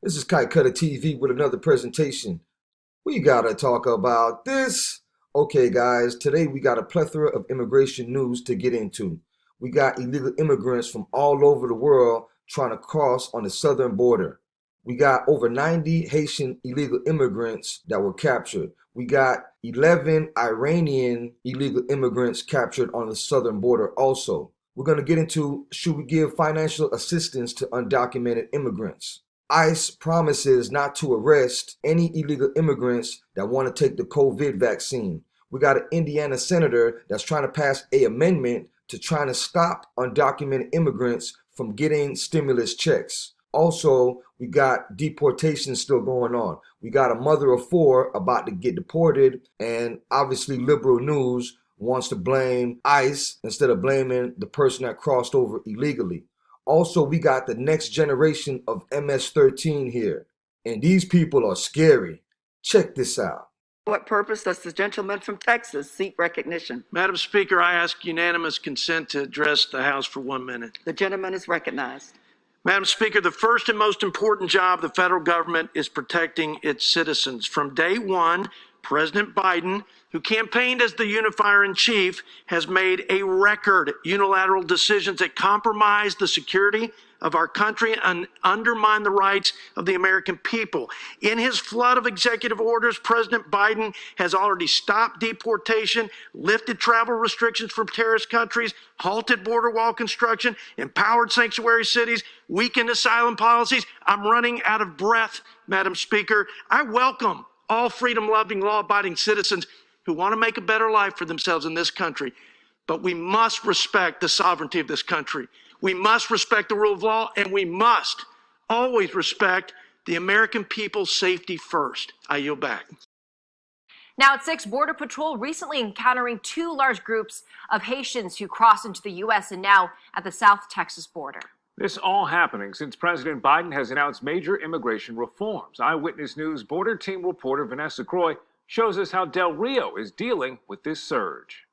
This is Kite Cutter TV with another presentation. We gotta talk about this. Okay, guys, today we got a plethora of immigration news to get into. We got illegal immigrants from all over the world trying to cross on the southern border. We got over 90 Haitian illegal immigrants that were captured. We got 11 Iranian illegal immigrants captured on the southern border also. We're going to get into, should we give financial assistance to undocumented immigrants? ICE promises not to arrest any illegal immigrants that want to take the COVID vaccine. We got an Indiana senator that's trying to pass an amendment to trying to stop undocumented immigrants from getting stimulus checks. Also, we got deportation still going on. We got a mother of four about to get deported, and obviously liberal news wants to blame ICE instead of blaming the person that crossed over illegally. Also, we got the next generation of MS-13 here, and these people are scary. Check this out. What purpose does the gentleman from Texas seek recognition? Madam Speaker, I ask unanimous consent to address the House for 1 minute. The gentleman is recognized. Madam Speaker, the first and most important job of the federal government is protecting its citizens. From day one, President Biden, who campaigned as the unifier in chief, has made a record unilateral decisions that compromise the security of our country and undermine the rights of the American people. In his flood of executive orders, President Biden has already stopped deportation, lifted travel restrictions from terrorist countries, halted border wall construction, empowered sanctuary cities, weakened asylum policies. I'm running out of breath, Madam Speaker. I welcome all freedom-loving, law-abiding citizens who want to make a better life for themselves in this country. But we must respect the sovereignty of this country. We must respect the rule of law, and we must always respect the American people's safety first. I yield back. Now at 6, Border Patrol recently encountering 2 large groups of Haitians who crossed into the U.S. and now at the South Texas border. This all happening since President Biden has announced major immigration reforms. Eyewitness News border team reporter Vanessa Croy shows us how Del Rio is dealing with this surge.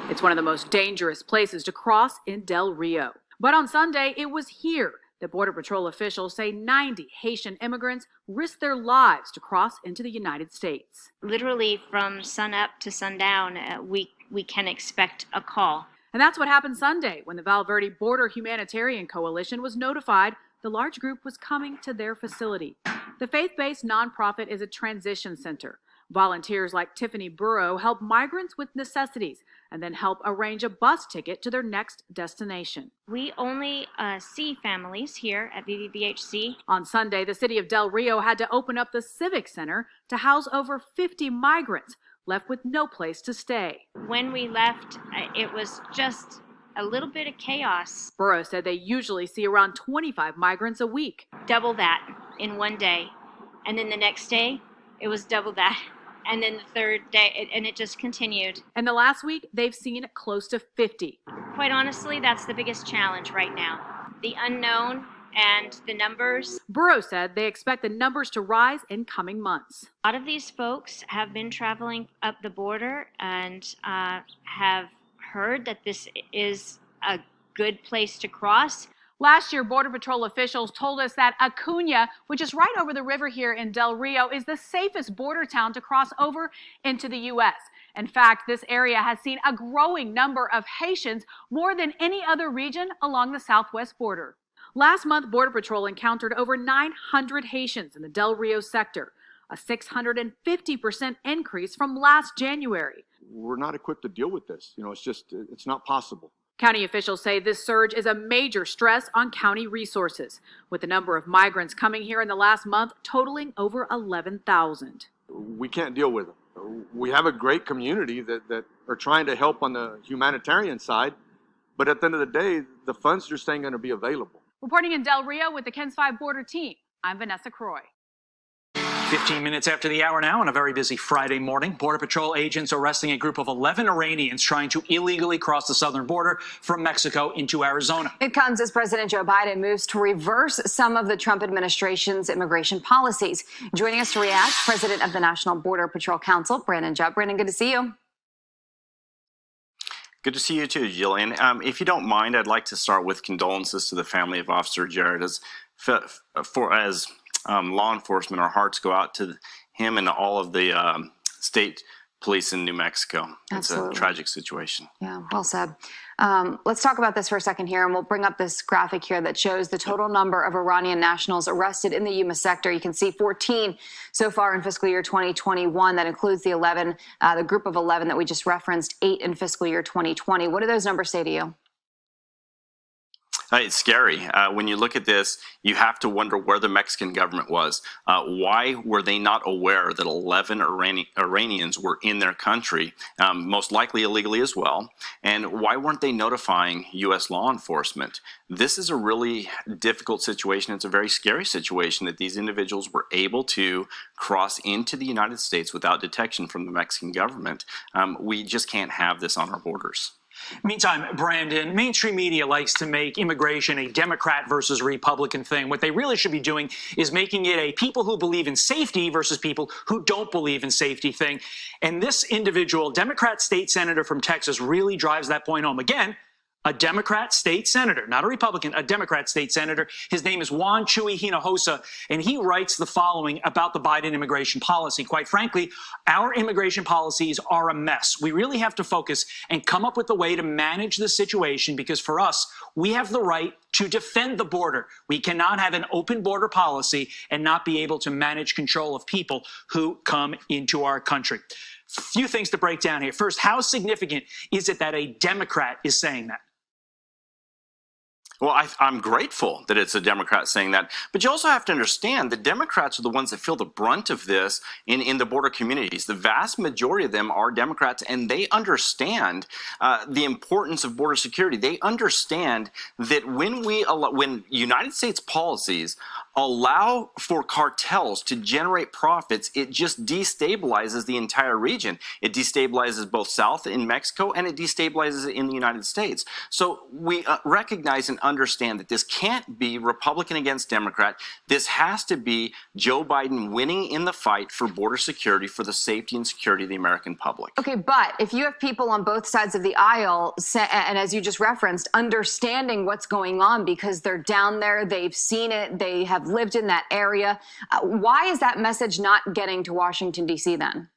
It's one of the most dangerous places to cross in Del Rio. But on Sunday, it was here that Border Patrol officials say 90 Haitian immigrants risked their lives to cross into the United States. Literally from sun up to sundown, we can expect a call. And that's what happened Sunday when the Val Verde Border Humanitarian Coalition was notified the large group was coming to their facility. The faith-based nonprofit is a transition center. Volunteers like Tiffany Burrow help migrants with necessities and then help arrange a bus ticket to their next destination. We only see families here at VVBHC. On Sunday, the city of Del Rio had to open up the Civic Center to house over 50 migrants left with no place to stay. When we left, it was just a little bit of chaos. Burrow said they usually see around 25 migrants a week. Double that in one day. And then the next day, it was double that. And then the third day, and it just continued. And the last week, they've seen close to 50. Quite honestly, that's the biggest challenge right now. The unknown and the numbers. Burrow said they expect the numbers to rise in coming months. A lot of these folks have been traveling up the border and have heard that this is a good place to cross. Last year, Border Patrol officials told us that Acuña, which is right over the river here in Del Rio, is the safest border town to cross over into the U.S. In fact, this area has seen a growing number of Haitians, more than any other region along the southwest border. Last month, Border Patrol encountered over 900 Haitians in the Del Rio sector, a 650% increase from last January. We're not equipped to deal with this. It's not possible. County officials say this surge is a major stress on county resources, with the number of migrants coming here in the last month totaling over 11,000. We can't deal with them. We have a great community that are trying to help on the humanitarian side, but at the end of the day, the funds just ain't going to be available. Reporting in Del Rio with the KENS 5 border team, I'm Vanessa Croy. 15 minutes after the hour now on a very busy Friday morning, Border Patrol agents arresting a group of 11 Iranians trying to illegally cross the southern border from Mexico into Arizona. It comes as President Joe Biden moves to reverse some of the Trump administration's immigration policies. Joining us to react, President of the National Border Patrol Council, Brandon Jubb. Brandon, good to see you. Good to see you too, Jillian. If you don't mind, I'd like to start with condolences to the family of Officer Jared as law enforcement. Our hearts go out to him and all of the state police in New Mexico. Absolutely. It's a tragic situation. Yeah, well said. Let's talk about this for a second here, and we'll bring up this graphic here that shows the total number of Iranian nationals arrested in the Yuma sector. You can see 14 so far in fiscal year 2021. That includes the group of 11 that we just referenced, 8 in fiscal year 2020. What do those numbers say to you? It's scary. When you look at this, you have to wonder where the Mexican government was. Why were they not aware that 11 Iranians were in their country, most likely illegally as well? And why weren't they notifying U.S. law enforcement? This is a really difficult situation. It's a very scary situation that these individuals were able to cross into the United States without detection from the Mexican government. We just can't have this on our borders. Meantime, Brandon, mainstream media likes to make immigration a Democrat versus Republican thing. What they really should be doing is making it a people who believe in safety versus people who don't believe in safety thing. And this individual, Democrat state senator from Texas, really drives that point home. Again, a Democrat state senator, not a Republican, a Democrat state senator. His name is Juan Chuy Hinojosa, and he writes the following about the Biden immigration policy. Quite frankly, our immigration policies are a mess. We really have to focus and come up with a way to manage the situation, because for us, we have the right to defend the border. We cannot have an open border policy and not be able to manage control of people who come into our country. Few things to break down here. First, how significant is it that a Democrat is saying that? Well, I'm grateful that it's a Democrat saying that. But you also have to understand the Democrats are the ones that feel the brunt of this in the border communities. The vast majority of them are Democrats, and they understand the importance of border security. They understand that when United States policies allow for cartels to generate profits, it just destabilizes the entire region. It destabilizes both South in Mexico, and it destabilizes it in the United States. So we recognize and understand that this can't be Republican against Democrat. This has to be Joe Biden winning in the fight for border security, for the safety and security of the American public. Okay, but if you have people on both sides of the aisle, and as you just referenced, understanding what's going on because they're down there, they've seen it, they have lived in that area, why is that message not getting to Washington, D.C. then?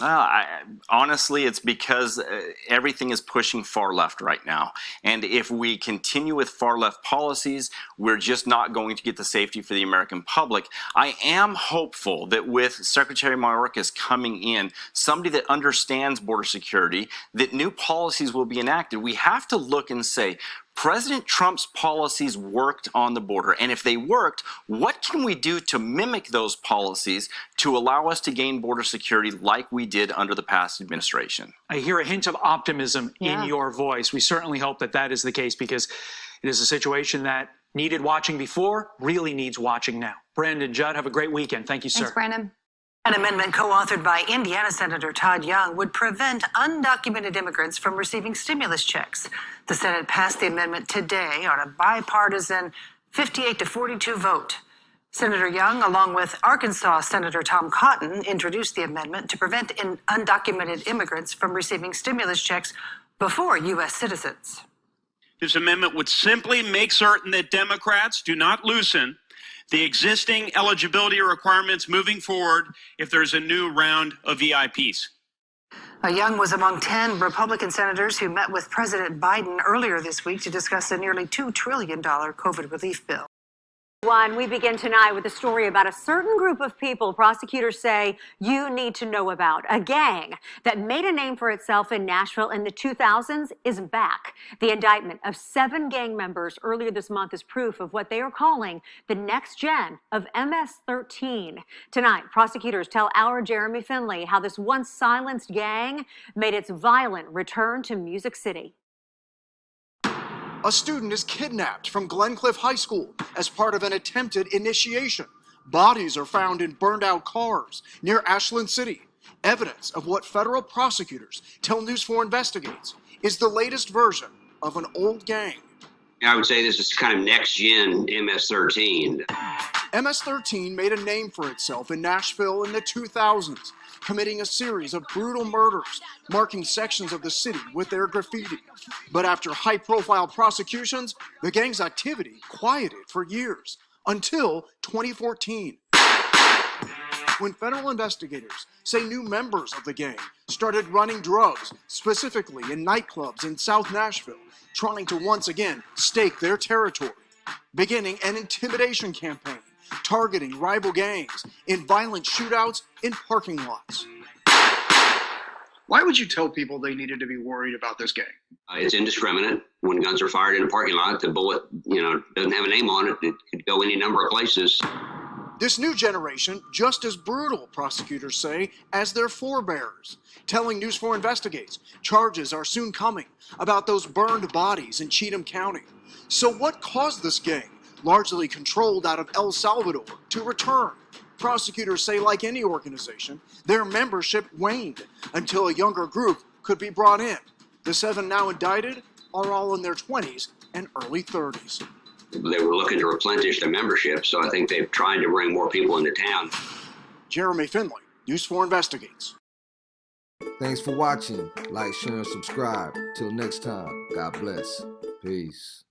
Honestly, it's because everything is pushing far left right now. And if we continue with far left policies, we're just not going to get the safety for the American public. I am hopeful that with Secretary Mayorkas coming in, somebody that understands border security, that new policies will be enacted. We have to look and say, President Trump's policies worked on the border, and if they worked, what can we do to mimic those policies to allow us to gain border security like we did under the past administration? I hear a hint of optimism in your voice. We certainly hope that that is the case, because it is a situation that needed watching before, really needs watching now. Brandon, Judd, have a great weekend. Thank you, sir. Thanks, Brandon. An amendment co-authored by Indiana Senator Todd Young would prevent undocumented immigrants from receiving stimulus checks. The Senate passed the amendment today on a bipartisan 58-42 vote. Senator Young, along with Arkansas Senator Tom Cotton, introduced the amendment to prevent undocumented immigrants from receiving stimulus checks before U.S. citizens. This amendment would simply make certain that Democrats do not loosen the existing eligibility requirements moving forward if there's a new round of VIPs. Young was among 10 Republican senators who met with President Biden earlier this week to discuss the nearly $2 trillion COVID relief bill. We begin tonight with a story about a certain group of people prosecutors say you need to know about. A gang that made a name for itself in Nashville in the 2000s is back. The indictment of 7 gang members earlier this month is proof of what they are calling the next gen of MS-13. Tonight, prosecutors tell our Jeremy Finley how this once silenced gang made its violent return to Music City. A student is kidnapped from Glencliff High School as part of an attempted initiation. Bodies are found in burned-out cars near Ashland City. Evidence of what federal prosecutors tell News 4 investigates is the latest version of an old gang. I would say this is kind of next-gen MS-13. MS-13 made a name for itself in Nashville in the 2000s, committing a series of brutal murders, marking sections of the city with their graffiti. But after high-profile prosecutions, the gang's activity quieted for years. until 2014, when federal investigators say new members of the gang started running drugs, specifically in nightclubs in South Nashville, trying to once again stake their territory, beginning an intimidation campaign targeting rival gangs in violent shootouts in parking lots. Why would you tell people they needed to be worried about this gang? It's indiscriminate. When guns are fired in a parking lot, the bullet, doesn't have a name on it. It could go any number of places. This new generation, just as brutal, prosecutors say, as their forebears. Telling News 4 Investigates, charges are soon coming about those burned bodies in Cheatham County. So what caused this gang, largely controlled out of El Salvador, to return? Prosecutors say, like any organization, their membership waned until a younger group could be brought in. The 7 now indicted are all in their 20s and early 30s. They were looking to replenish their membership, so I think they've tried to bring more people into town. Jeremy Finley, News 4 Investigates. Thanks for watching. Like, share, and subscribe. Till next time, God bless. Peace.